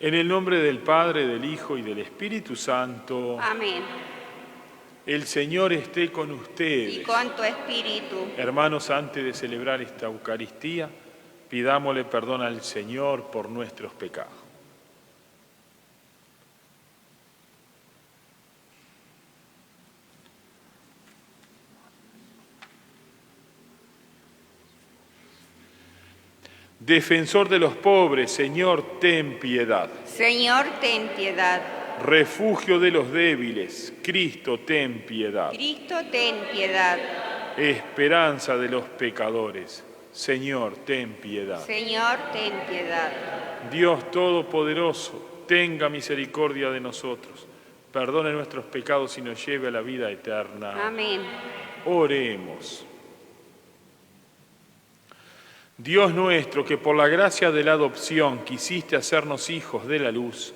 En el nombre del Padre, del Hijo y del Espíritu Santo. Amén. El Señor esté con ustedes. Y con tu espíritu. Hermanos, antes de celebrar esta Eucaristía, pidámosle perdón al Señor por nuestros pecados. Defensor de los pobres, Señor, ten piedad. Señor, ten piedad. Refugio de los débiles, Cristo, ten piedad. Cristo, ten piedad. Esperanza de los pecadores, Señor, ten piedad. Señor, ten piedad. Dios Todopoderoso, tenga misericordia de nosotros, perdone nuestros pecados y nos lleve a la vida eterna. Amén. Oremos. Dios nuestro, que por la gracia de la adopción quisiste hacernos hijos de la luz,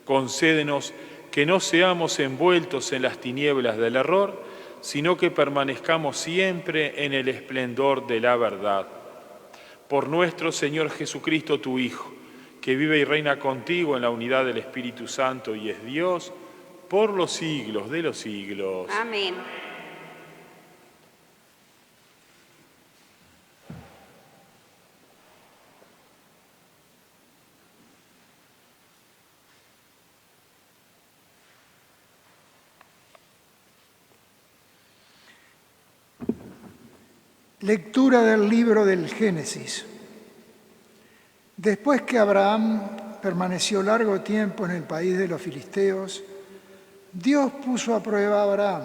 concédenos que no seamos envueltos en las tinieblas del error, sino que permanezcamos siempre en el esplendor de la verdad. Por nuestro Señor Jesucristo, tu Hijo, que vive y reina contigo en la unidad del Espíritu Santo y es Dios, por los siglos de los siglos. Amén. Lectura del libro del Génesis. Después que Abraham permaneció largo tiempo en el país de los filisteos, Dios puso a prueba a Abraham.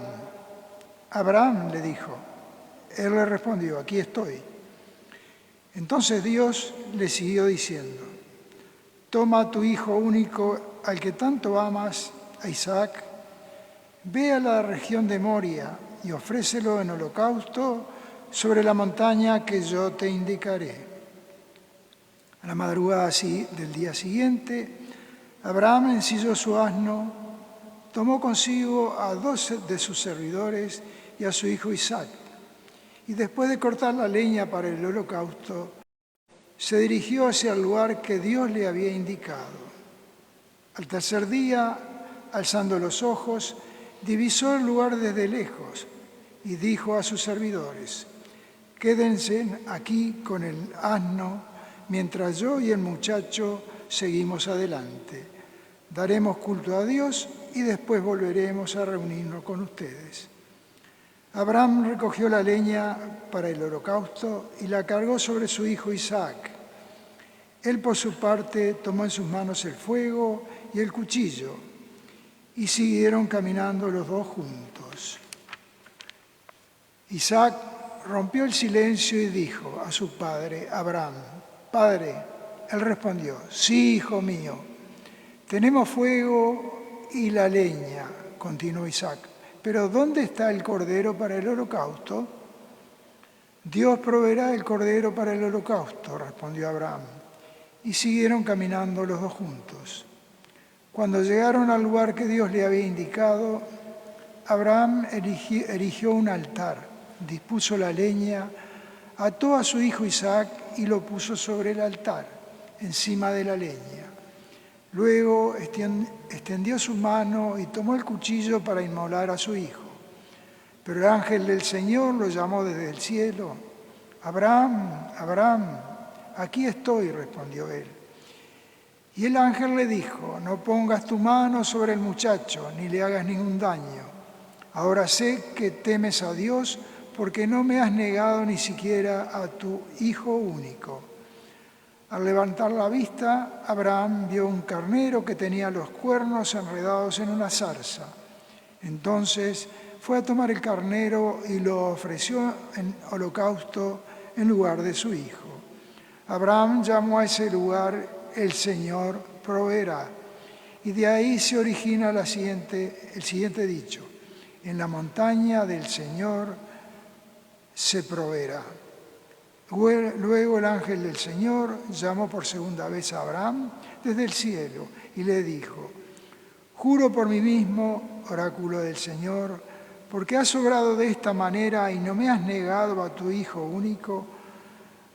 Abraham le dijo. Él le respondió, aquí estoy. Entonces Dios le siguió diciendo, toma a tu hijo único, al que tanto amas, a Isaac, ve a la región de Moria y ofrécelo en holocausto sobre la montaña que yo te indicaré. A la madrugada del día siguiente, Abraham ensilló su asno, tomó consigo a 2 de sus servidores y a su hijo Isaac, y después de cortar la leña para el holocausto, se dirigió hacia el lugar que Dios le había indicado. Al tercer día, alzando los ojos, divisó el lugar desde lejos y dijo a sus servidores, quédense aquí con el asno mientras yo y el muchacho seguimos adelante. Daremos culto a Dios y después volveremos a reunirnos con ustedes. Abraham recogió la leña para el holocausto y la cargó sobre su hijo Isaac. Él por su parte tomó en sus manos el fuego y el cuchillo y siguieron caminando los dos juntos. Isaac rompió el silencio y dijo a su padre, Abraham, «Padre». Él respondió, «Sí, hijo mío, tenemos fuego y la leña», continuó Isaac, «pero ¿dónde está el cordero para el holocausto?» «Dios proveerá el cordero para el holocausto», respondió Abraham, y siguieron caminando los dos juntos. Cuando llegaron al lugar que Dios le había indicado, Abraham erigió un altar, dispuso la leña, ató a su hijo Isaac y lo puso sobre el altar, encima de la leña. Luego extendió su mano y tomó el cuchillo para inmolar a su hijo. Pero el ángel del Señor lo llamó desde el cielo. «Abraham, Abraham, aquí estoy», respondió él. Y el ángel le dijo, «No pongas tu mano sobre el muchacho, ni le hagas ningún daño. Ahora sé que temes a Dios, porque no me has negado ni siquiera a tu hijo único». Al levantar la vista, Abraham vio un carnero que tenía los cuernos enredados en una zarza. Entonces fue a tomar el carnero y lo ofreció en holocausto en lugar de su hijo. Abraham llamó a ese lugar «El Señor proveerá». Y de ahí se origina el siguiente dicho, «En la montaña del Señor se proveerá». Luego el ángel del Señor llamó por segunda vez a Abraham desde el cielo y le dijo, «Juro por mí mismo, oráculo del Señor, porque has obrado de esta manera y no me has negado a tu hijo único,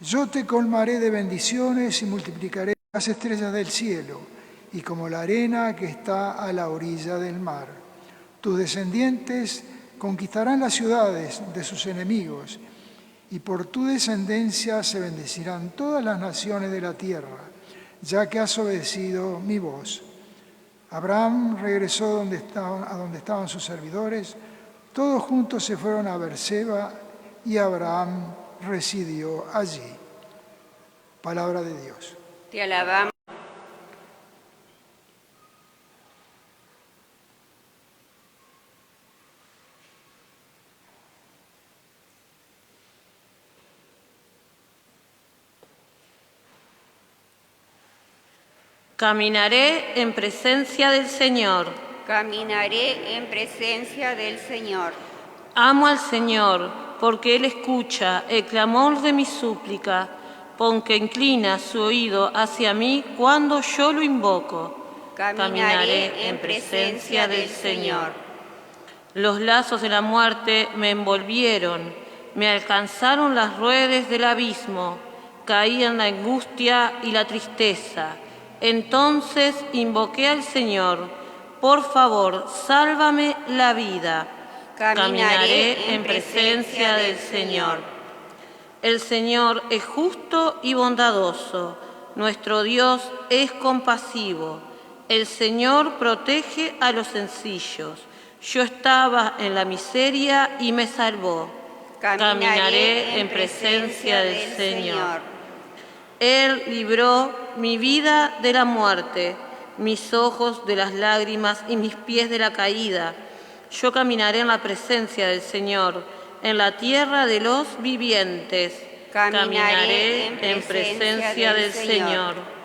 yo te colmaré de bendiciones y multiplicaré las estrellas del cielo y como la arena que está a la orilla del mar. Tus descendientes conquistarán las ciudades de sus enemigos, y por tu descendencia se bendecirán todas las naciones de la tierra, ya que has obedecido mi voz. Abraham regresó a donde estaban sus servidores. Todos juntos se fueron a Beerseba y Abraham residió allí. Palabra de Dios. Te alabamos. Caminaré en presencia del Señor. Caminaré en presencia del Señor. Amo al Señor, porque Él escucha el clamor de mi súplica, porque inclina su oído hacia mí cuando yo lo invoco. Caminaré en presencia del Señor. Los lazos de la muerte me envolvieron, me alcanzaron las redes del abismo, caí en la angustia y la tristeza. Entonces invoqué al Señor, por favor, sálvame la vida. Caminaré en presencia del Señor. El Señor es justo y bondadoso, nuestro Dios es compasivo. El Señor protege a los sencillos. Yo estaba en la miseria y me salvó. Caminaré en presencia del Señor. Él libró mi vida de la muerte, mis ojos de las lágrimas y mis pies de la caída. Yo caminaré en la presencia del Señor, en la tierra de los vivientes. Caminaré en presencia del Señor.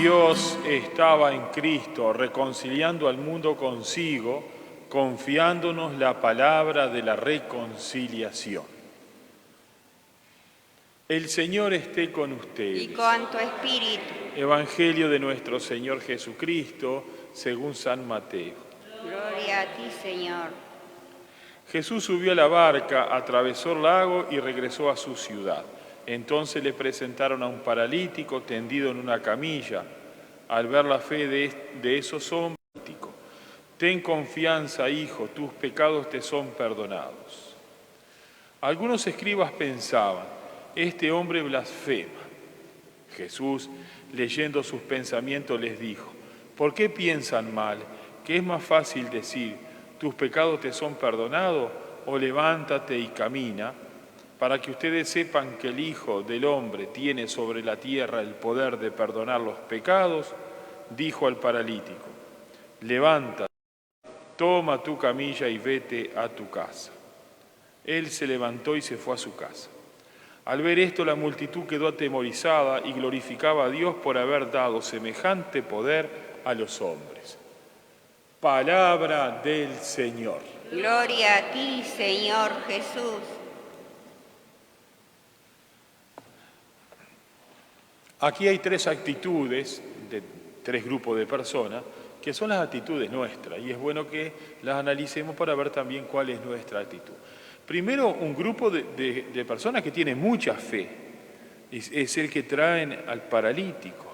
Dios estaba en Cristo reconciliando al mundo consigo, confiándonos la palabra de la reconciliación. El Señor esté con ustedes. Y con tu espíritu. Evangelio de nuestro Señor Jesucristo, según San Mateo. Gloria a ti, Señor. Jesús subió a la barca, atravesó el lago y regresó a su ciudad. Entonces le presentaron a un paralítico tendido en una camilla. Al ver la fe de esos hombres, ten confianza, hijo, tus pecados te son perdonados. Algunos escribas pensaban, este hombre blasfema. Jesús, leyendo sus pensamientos, les dijo, ¿por qué piensan mal? ¿Que es más fácil decir, tus pecados te son perdonados, o levántate y camina? Para que ustedes sepan que el Hijo del Hombre tiene sobre la tierra el poder de perdonar los pecados, dijo al paralítico, levántate, toma tu camilla y vete a tu casa. Él se levantó y se fue a su casa. Al ver esto, la multitud quedó atemorizada y glorificaba a Dios por haber dado semejante poder a los hombres. Palabra del Señor. Gloria a ti, Señor Jesús. Aquí hay tres actitudes de tres grupos de personas que son las actitudes nuestras y es bueno que las analicemos para ver también cuál es nuestra actitud. Primero, un grupo de personas que tienen mucha fe, es el que traen al paralítico.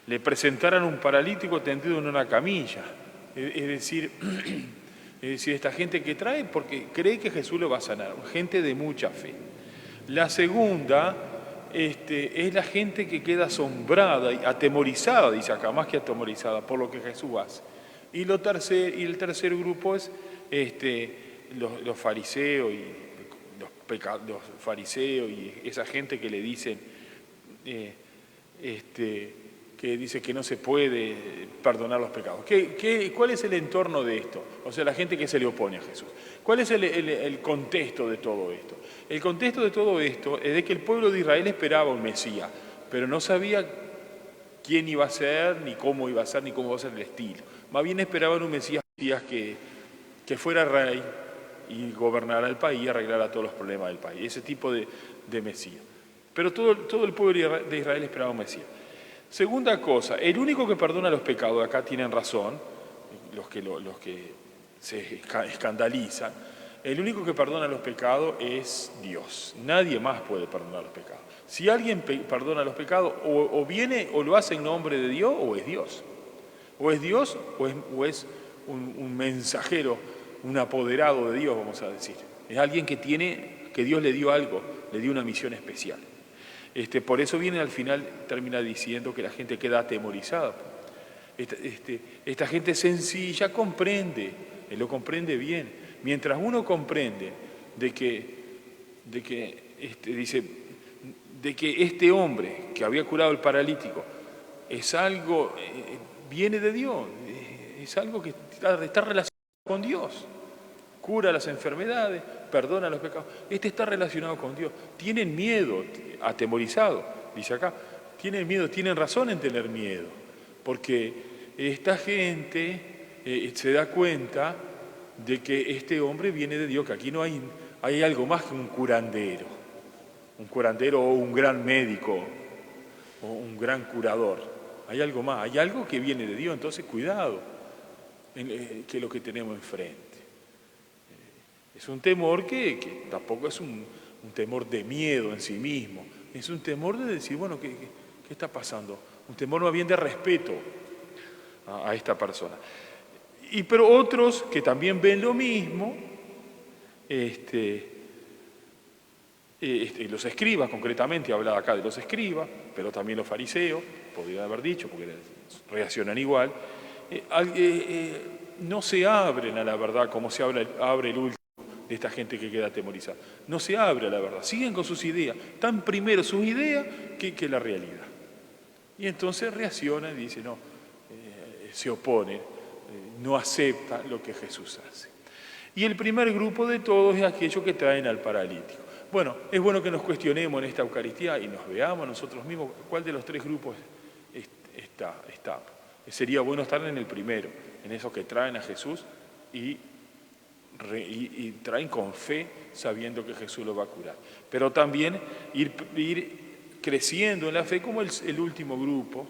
Le presentaron un paralítico tendido en una camilla, es decir, esta gente que trae porque cree que Jesús lo va a sanar, gente de mucha fe. La segunda es la gente que queda asombrada y atemorizada, dice acá, más que atemorizada, por lo que Jesús hace. Y el tercer grupo es los fariseos y los fariseos y esa gente que le dicen que dice que no se puede perdonar los pecados. ¿Cuál es el entorno de esto? O sea, la gente que se le opone a Jesús. ¿Cuál es el contexto de todo esto? El contexto de todo esto es de que el pueblo de Israel esperaba un Mesías, pero no sabía quién iba a ser, ni cómo iba a ser, ni cómo iba a ser el estilo. Más bien esperaban un Mesías que fuera rey y gobernara el país y arreglara todos los problemas del país. Ese tipo de Mesías. Pero todo el pueblo de Israel esperaba un Mesías. Segunda cosa, el único que perdona los pecados, acá tienen razón, los que se escandalizan, el único que perdona los pecados es Dios. Nadie más puede perdonar los pecados. Si alguien perdona los pecados, o viene o lo hace en nombre de Dios, o es Dios. O es Dios, o es un mensajero, un apoderado de Dios, vamos a decir. Es alguien que Dios le dio algo, le dio una misión especial. Por eso viene al final, termina diciendo que la gente queda atemorizada. Esta gente sencilla comprende, lo comprende bien. Mientras uno comprende de que este hombre que había curado al paralítico es algo, viene de Dios, es algo que está relacionado con Dios. Cura las enfermedades, perdona los pecados. Está relacionado con Dios. Tienen miedo, atemorizado, dice acá. Tienen miedo, tienen razón en tener miedo. Porque esta gente se da cuenta de que este hombre viene de Dios, que aquí no hay algo más que un curandero. Un curandero o un gran médico o un gran curador. Hay algo más, hay algo que viene de Dios. Entonces cuidado que lo que tenemos enfrente. Es un temor que tampoco es un temor de miedo en sí mismo, es un temor de decir, bueno, ¿qué está pasando? Un temor más bien de respeto a esta persona. Pero otros que también ven lo mismo, los escribas concretamente, habla acá de los escribas, pero también los fariseos, podría haber dicho, porque reaccionan igual, no se abren a la verdad como se abre el último de esta gente que queda atemorizada. No se abre a la verdad, siguen con sus ideas, están primero sus ideas que la realidad. Y entonces reaccionan y dicen, no, se oponen, no aceptan lo que Jesús hace. Y el primer grupo de todos es aquellos que traen al paralítico. Bueno, es bueno que nos cuestionemos en esta Eucaristía y nos veamos nosotros mismos cuál de los tres grupos está. Sería bueno estar en el primero, en esos que traen a Jesús y traen con fe sabiendo que Jesús lo va a curar. Pero también ir creciendo en la fe como el último grupo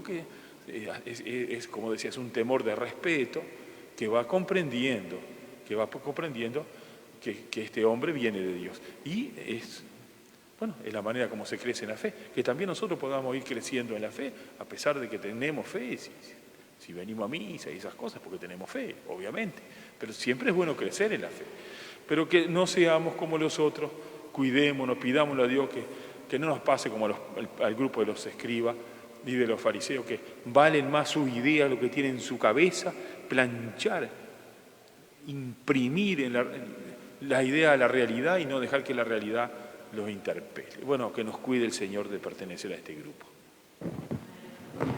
que es, como decía, es un temor de respeto que va comprendiendo que este hombre viene de Dios. Y es la manera como se crece en la fe, que también nosotros podamos ir creciendo en la fe, a pesar de que tenemos fe, si venimos a misa y esas cosas, porque tenemos fe, obviamente, pero siempre es bueno crecer en la fe, pero que no seamos como los otros, cuidémonos, pidámosle a Dios que no nos pase como al grupo de los escribas y de los fariseos, que valen más sus ideas, lo que tienen en su cabeza, planchar, imprimir la idea a la realidad y no dejar que la realidad los interpele. Bueno, que nos cuide el Señor de pertenecer a este grupo.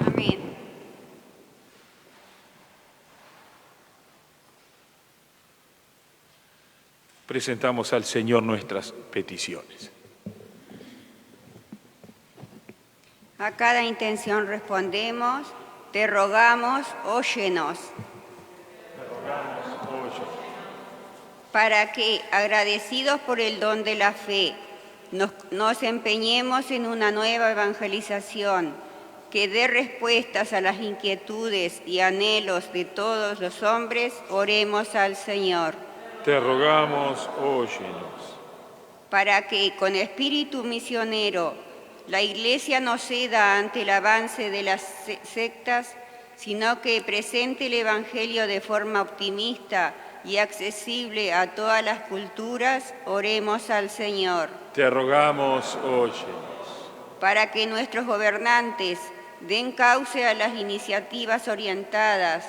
Amén. Presentamos al Señor nuestras peticiones. A cada intención respondemos, te rogamos, óyenos. Para que, agradecidos por el don de la fe, nos empeñemos en una nueva evangelización que dé respuestas a las inquietudes y anhelos de todos los hombres, oremos al Señor. Te rogamos, óyenos. Para que, con espíritu misionero, la Iglesia no ceda ante el avance de las sectas, sino que presente el Evangelio de forma optimista y accesible a todas las culturas, oremos al Señor. Te rogamos, óyenos. Para que nuestros gobernantes den cauce a las iniciativas orientadas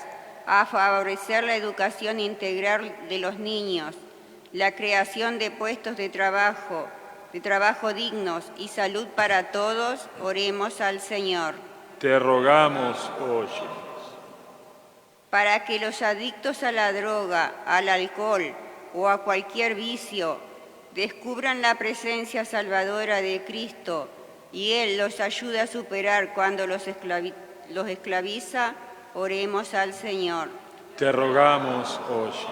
a favorecer la educación integral de los niños, la creación de puestos de trabajo dignos y salud para todos, oremos al Señor. Te rogamos, óyenos. Para que los adictos a la droga, al alcohol o a cualquier vicio descubran la presencia salvadora de Cristo y Él los ayude a superar cuando los esclaviza, oremos al Señor. Te rogamos, óyenos.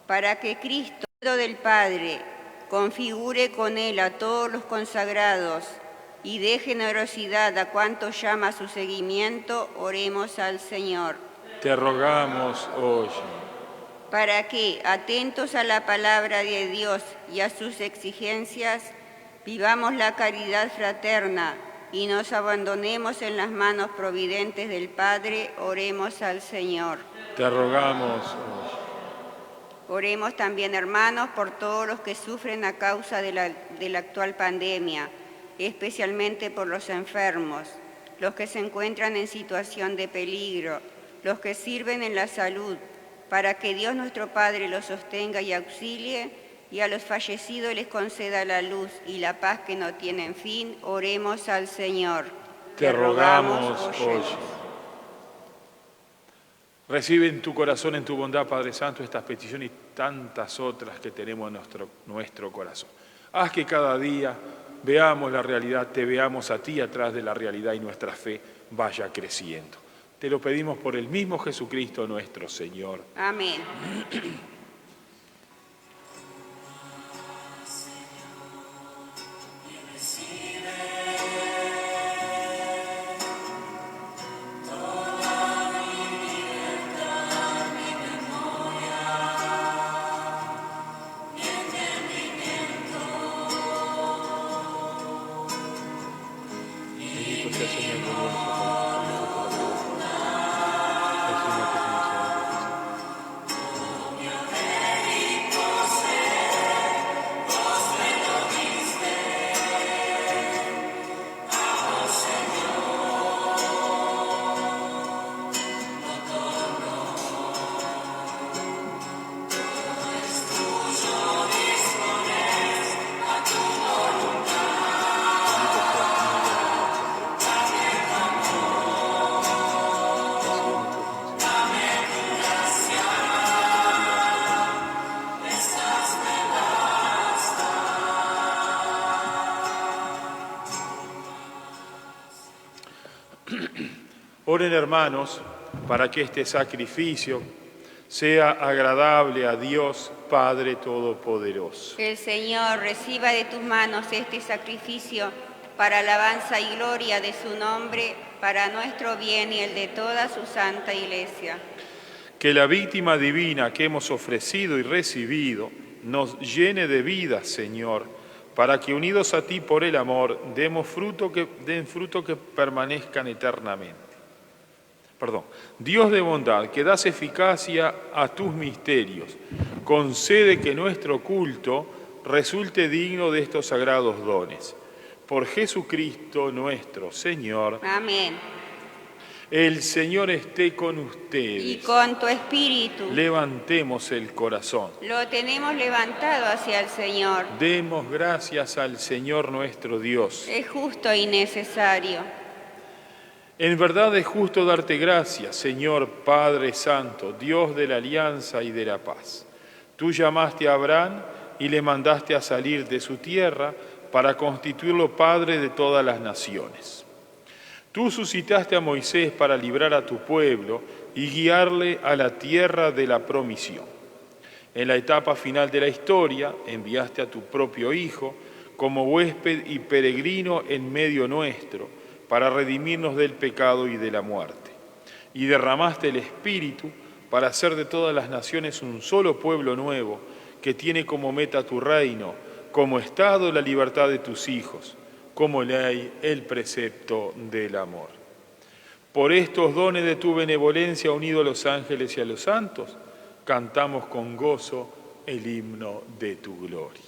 Para que Cristo, del Padre, configure con Él a todos los consagrados y dé generosidad a cuantos llama a su seguimiento, oremos al Señor. Te rogamos, óyenos. Para que, atentos a la palabra de Dios y a sus exigencias, vivamos la caridad fraterna y nos abandonemos en las manos providentes del Padre, oremos al Señor. Te rogamos, óyenos. Oremos también, hermanos, por todos los que sufren a causa de la actual pandemia, especialmente por los enfermos, los que se encuentran en situación de peligro, los que sirven en la salud, para que Dios nuestro Padre los sostenga y auxilie, y a los fallecidos les conceda la luz y la paz que no tienen fin, oremos al Señor. Te rogamos, óyenos. Recibe en tu corazón, en tu bondad, Padre Santo, estas peticiones y tantas otras que tenemos en nuestro corazón. Haz que cada día veamos la realidad, te veamos a ti atrás de la realidad y nuestra fe vaya creciendo. Te lo pedimos por el mismo Jesucristo nuestro Señor. Amén. Oren, hermanos, para que este sacrificio sea agradable a Dios Padre Todopoderoso. Que el Señor reciba de tus manos este sacrificio para alabanza y gloria de su nombre, para nuestro bien y el de toda su santa Iglesia. Que la víctima divina que hemos ofrecido y recibido nos llene de vida, Señor, para que unidos a ti por el amor den fruto que permanezcan eternamente. Dios de bondad, que das eficacia a tus misterios, concede que nuestro culto resulte digno de estos sagrados dones. Por Jesucristo nuestro Señor. Amén. El Señor esté con ustedes. Y con tu espíritu. Levantemos el corazón. Lo tenemos levantado hacia el Señor. Demos gracias al Señor nuestro Dios. Es justo y necesario. En verdad es justo darte gracias, Señor Padre Santo, Dios de la alianza y de la paz. Tú llamaste a Abraham y le mandaste a salir de su tierra para constituirlo padre de todas las naciones. Tú suscitaste a Moisés para librar a tu pueblo y guiarle a la tierra de la promisión. En la etapa final de la historia enviaste a tu propio Hijo como huésped y peregrino en medio nuestro, para redimirnos del pecado y de la muerte. Y derramaste el Espíritu para hacer de todas las naciones un solo pueblo nuevo, que tiene como meta tu reino, como estado la libertad de tus hijos, como ley el precepto del amor. Por estos dones de tu benevolencia unido a los ángeles y a los santos, cantamos con gozo el himno de tu gloria.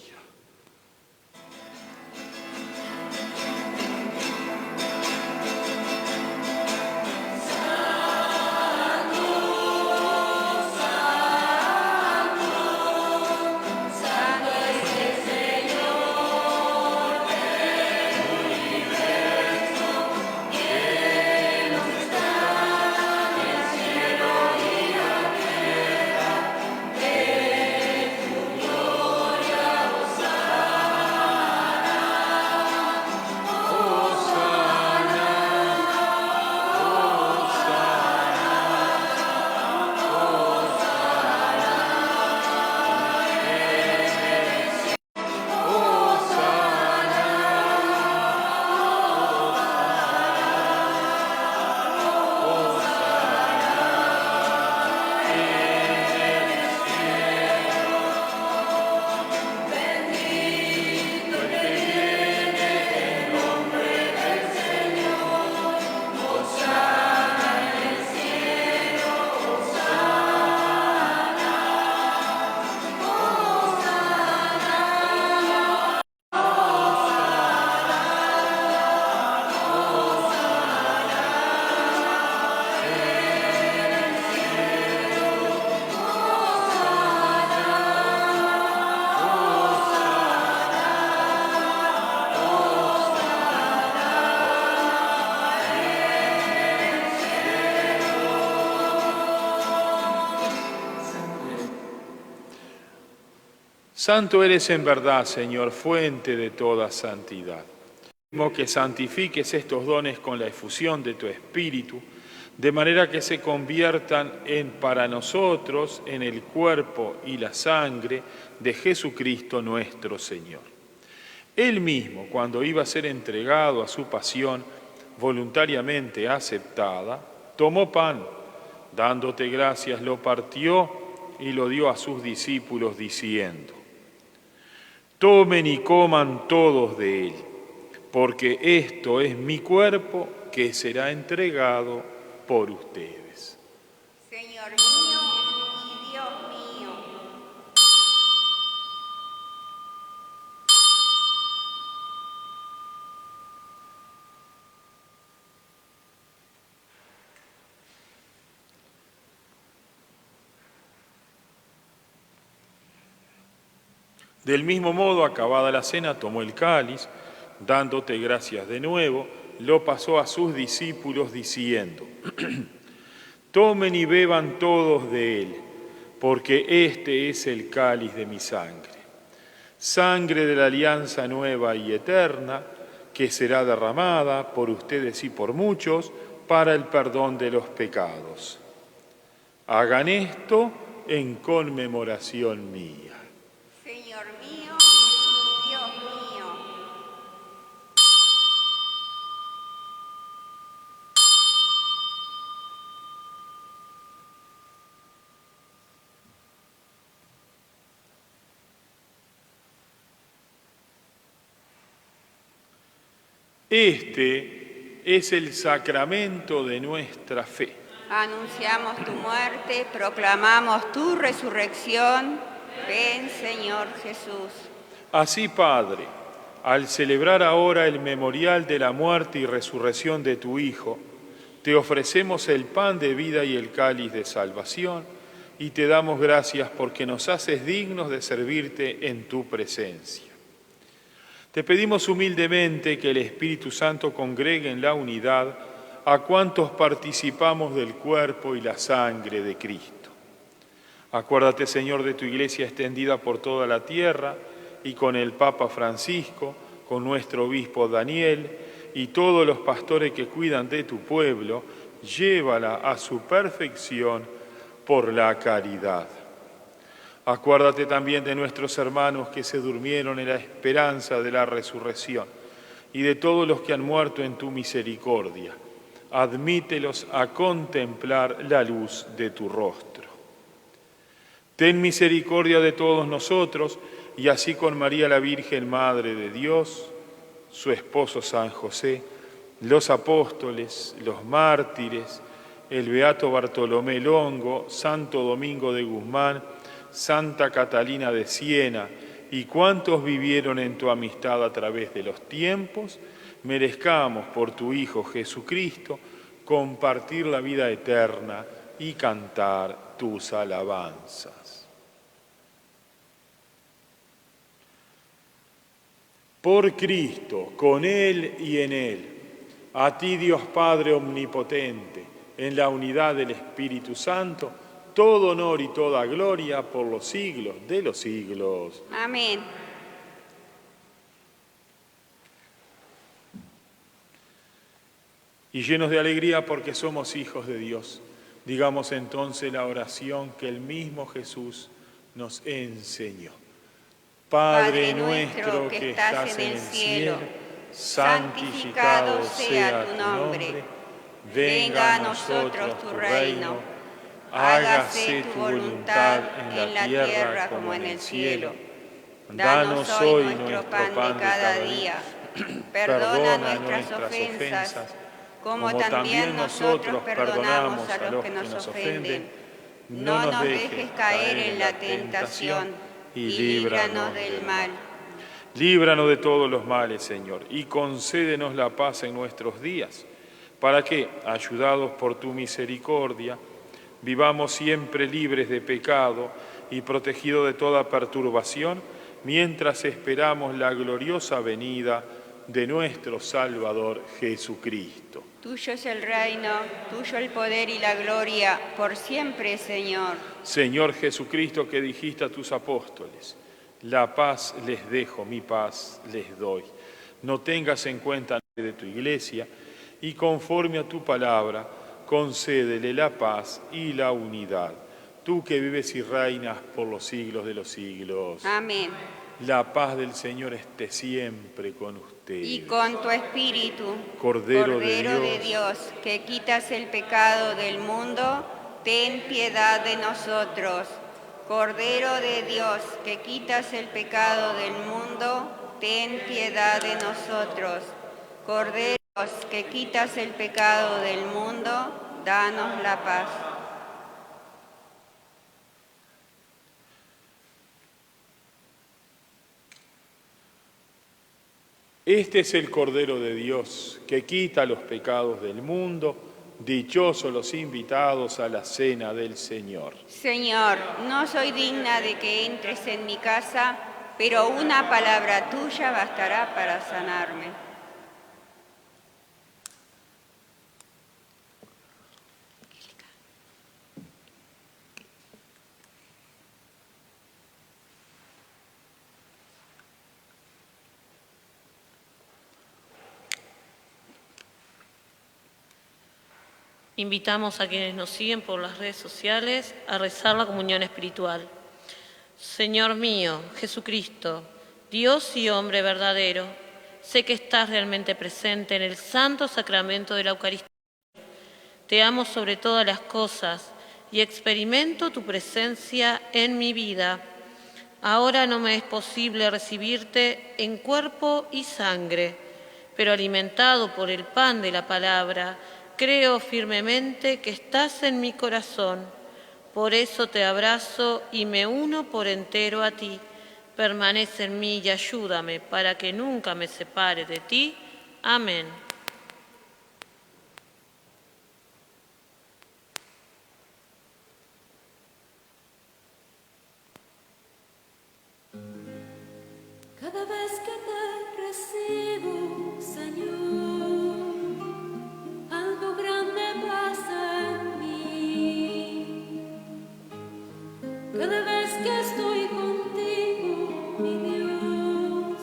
Santo eres en verdad, Señor, fuente de toda santidad. Pedimos que santifiques estos dones con la efusión de tu Espíritu, de manera que se conviertan para nosotros en el cuerpo y la sangre de Jesucristo nuestro Señor. Él mismo, cuando iba a ser entregado a su pasión voluntariamente aceptada, tomó pan, dándote gracias, lo partió y lo dio a sus discípulos diciendo: tomen y coman todos de él, porque esto es mi cuerpo que será entregado por ustedes. Señor mío y Dios mío. Del mismo modo, acabada la cena, tomó el cáliz, dándote gracias de nuevo, lo pasó a sus discípulos diciendo: tomen y beban todos de él, porque este es el cáliz de mi sangre, sangre de la alianza nueva y eterna, que será derramada por ustedes y por muchos para el perdón de los pecados. Hagan esto en conmemoración mía. Señor mío y Dios mío. Este es el sacramento de nuestra fe. Anunciamos tu muerte, proclamamos tu resurrección. Ven, Señor Jesús. Así, Padre, al celebrar ahora el memorial de la muerte y resurrección de tu Hijo, te ofrecemos el pan de vida y el cáliz de salvación, y te damos gracias porque nos haces dignos de servirte en tu presencia. Te pedimos humildemente que el Espíritu Santo congregue en la unidad a cuantos participamos del cuerpo y la sangre de Cristo. Acuérdate, Señor, de tu Iglesia extendida por toda la tierra y con el Papa Francisco, con nuestro obispo Daniel y todos los pastores que cuidan de tu pueblo, llévala a su perfección por la caridad. Acuérdate también de nuestros hermanos que se durmieron en la esperanza de la resurrección y de todos los que han muerto en tu misericordia. Admítelos a contemplar la luz de tu rostro. Ten misericordia de todos nosotros, y así con María la Virgen, Madre de Dios, su esposo San José, los apóstoles, los mártires el beato Bartolomé Longo, Santo Domingo de Guzmán, Santa Catalina de Siena y cuantos vivieron en tu amistad a través de los tiempos, merezcamos por tu Hijo Jesucristo compartir la vida eterna y cantar tus alabanzas. Por Cristo, con Él y en Él, a ti Dios Padre Omnipotente, en la unidad del Espíritu Santo, todo honor y toda gloria por los siglos de los siglos. Amén. Y llenos de alegría porque somos hijos de Dios, digamos entonces la oración que el mismo Jesús nos enseñó. Padre nuestro que estás en el cielo, santificado sea tu nombre. Venga a nosotros tu reino. Hágase tu voluntad en la tierra como en el cielo. Danos hoy nuestro pan de cada día. Perdona nuestras ofensas, como también nosotros perdonamos a los que nos ofenden. No nos dejes caer en la tentación y líbranos del mal. Líbranos de todos los males, Señor, y concédenos la paz en nuestros días, para que, ayudados por tu misericordia, vivamos siempre libres de pecado y protegidos de toda perturbación, mientras esperamos la gloriosa venida de nuestro Salvador Jesucristo. Tuyo es el reino, tuyo el poder y la gloria, por siempre, Señor. Señor Jesucristo, que dijiste a tus apóstoles, la paz les dejo, mi paz les doy. No tengas en cuenta de tu iglesia y conforme a tu palabra, concédele la paz y la unidad. Tú que vives y reinas por los siglos de los siglos. Amén. La paz del Señor esté siempre con ustedes. Y con tu espíritu, Cordero de Dios, que quitas el pecado del mundo, ten piedad de nosotros. Cordero de Dios, que quitas el pecado del mundo, ten piedad de nosotros. Cordero de Dios, que quitas el pecado del mundo, danos la paz. Este es el Cordero de Dios, que quita los pecados del mundo. Dichosos los invitados a la cena del Señor. Señor, no soy digna de que entres en mi casa, pero una palabra tuya bastará para sanarme. Invitamos a quienes nos siguen por las redes sociales a rezar la comunión espiritual. Señor mío, Jesucristo, Dios y hombre verdadero, sé que estás realmente presente en el santo sacramento de la Eucaristía. Te amo sobre todas las cosas y experimento tu presencia en mi vida. Ahora no me es posible recibirte en cuerpo y sangre, pero alimentado por el pan de la palabra, creo firmemente que estás en mi corazón. Por eso te abrazo y me uno por entero a ti. Permanece en mí y ayúdame para que nunca me separe de ti. Amén. Cada vez que te recibo, Señor, algo grande pasa en mí. Cada vez que estoy contigo, mi Dios,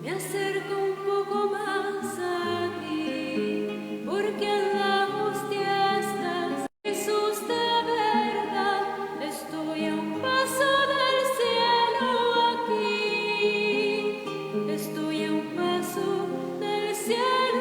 me acerco un poco más a ti, porque en la hostia estás, Jesús de verdad. Estoy a un paso del cielo aquí, estoy a un paso del cielo.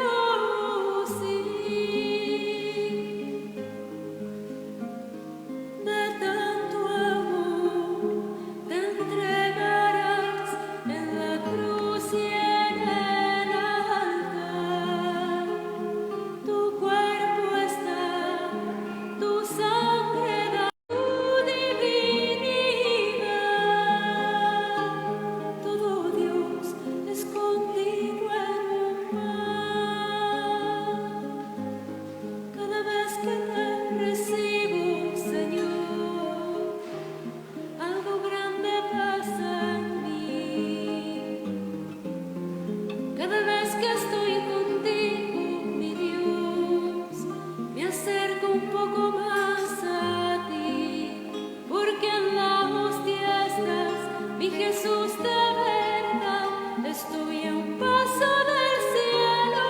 Jesús de verdad, estoy a un paso del cielo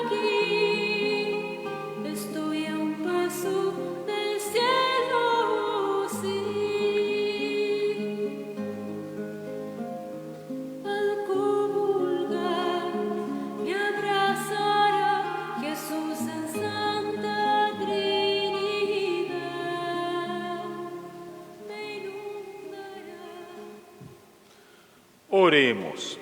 aquí, estoy a un paso del cielo, sí. Al comulgar me abrazará Jesús en Santa Trinidad, me inundará. Oremos.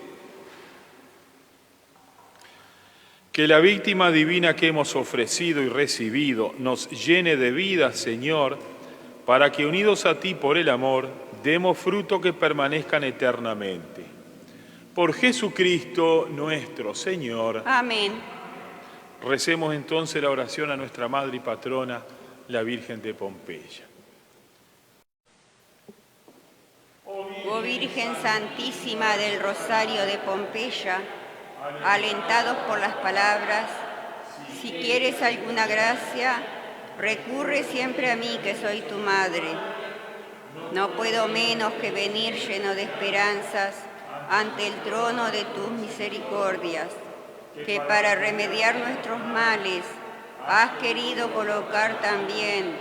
Que la víctima divina que hemos ofrecido y recibido nos llene de vida, Señor, para que unidos a ti por el amor, demos fruto que permanezcan eternamente. Por Jesucristo nuestro Señor. Amén. Recemos entonces la oración a nuestra Madre y Patrona, la Virgen de Pompeya. Oh Virgen Santísima del Rosario de Pompeya, alentados por las palabras, si quieres alguna gracia, recurre siempre a mí que soy tu madre. No puedo menos que venir lleno de esperanzas ante el trono de tus misericordias, que para remediar nuestros males has querido colocar también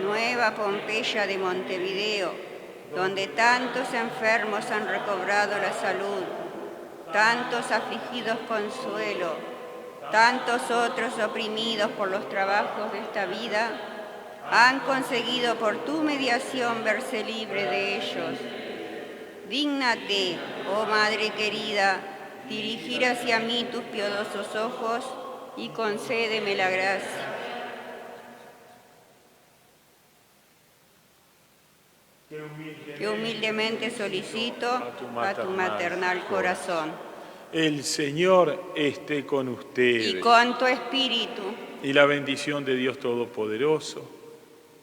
Nueva Pompeya de Montevideo, donde tantos enfermos han recobrado la salud, tantos afligidos consuelo, tantos otros oprimidos por los trabajos de esta vida, han conseguido por tu mediación verse libre de ellos. Dígnate, oh Madre querida, dirigir hacia mí tus piadosos ojos y concédeme la gracia. Que humildemente solicito a tu maternal corazón. El Señor esté con ustedes. Y con tu espíritu. Y la bendición de Dios Todopoderoso,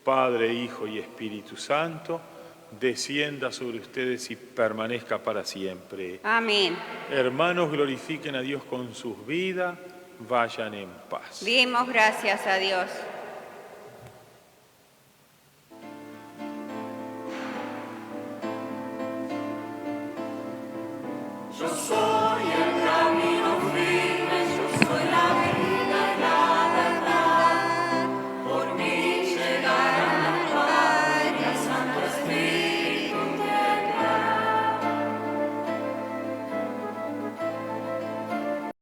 Padre, Hijo y Espíritu Santo, descienda sobre ustedes y permanezca para siempre. Amén. Hermanos, glorifiquen a Dios con sus vidas, vayan en paz. Demos gracias a Dios. Yo soy